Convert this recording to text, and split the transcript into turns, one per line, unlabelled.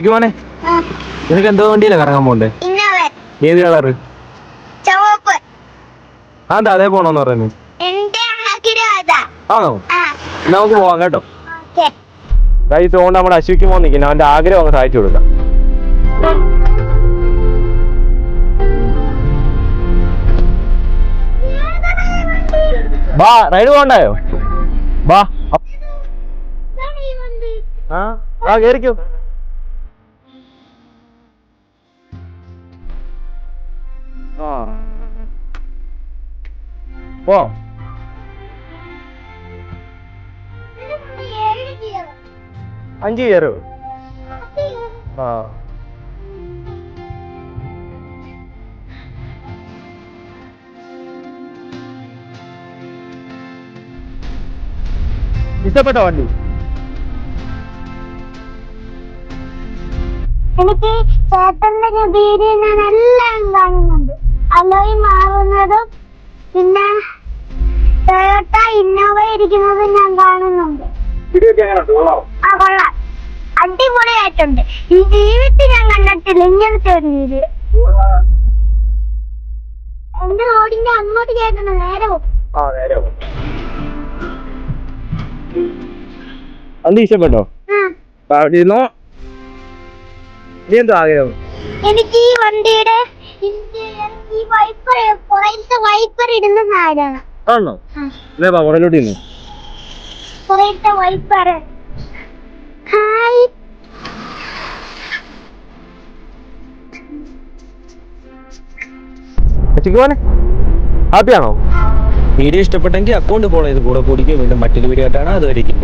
മോനെ നിനക്ക് എന്തോ വണ്ടിയിലാ കറങ്ങാൻ പോണ്ടേ? ഏത് കളറ്? അതെന്താ അതേ പോണോന്ന് പറയുന്നു? ആണോ? നമുക്ക് പോവാം കേട്ടോ. കൈ തോണ്ട് നമ്മുടെ അശ്വിക്ക് പോകാൻ നിൽക്കുന്നു. അവന്റെ ആഗ്രഹം അങ്ങ് സഹായിച്ചു കൊടുക്കാം. ബാ റൈഡ് പോകണ്ടായോ? ബാ ആ കേറിക്കോ. ആ പോ. 5 ഗിയറ്. ആ ഇഷ്ടപ്പെട്ടോ വണ്ടി?
എനിക്ക് ചേട്ടന്റെ ഗതിയിൽ ഞാൻ എല്ലാം കാണുന്നുണ്ട്. അലോയ് മാറുന്നതും പിന്നെ ടൊയോട്ട ഇന്നോവ ഇരിക്കുന്നതും ഞാൻ കാണുന്നുണ്ട്. ആ കൊള്ളാം, അടിപൊളിയായിട്ടുണ്ട്. ഈ ജീവിതത്തിൽ ഞാൻ കണ്ടിട്ടില്ല ഇങ്ങനത്തെ ഒരു രീതി. എന്റെ റോഡിന്റെ അങ്ങോട്ട് കേൾക്കണം, നേരെ പോകും.
വണ്ടി ഇഷ്ടപ്പെട്ടോ? നീ എന്തോ ആഗ്രഹം?
എനിക്ക് ഈ വണ്ടിയുടെ ഈ വൈപ്പർ, പുറത്തെ വൈപ്പർ ഇടുന്ന സാധനമാണ്.
ആണോ? പുറകിലോട്ട് ഇന്ന്
പുറത്തെ വൈപ്പർ. ഹായ്.
ഹാപ്പിയാണോ? വീഡിയോ ഇഷ്ടപ്പെട്ടെങ്കിൽ അക്കൗണ്ട് ഫോളോ ചെയ്ത് കൂടെ കൂടിക്കും. വീണ്ടും മറ്റൊരു വീഡിയോ ആയിട്ടാണ് അതുവരെയും.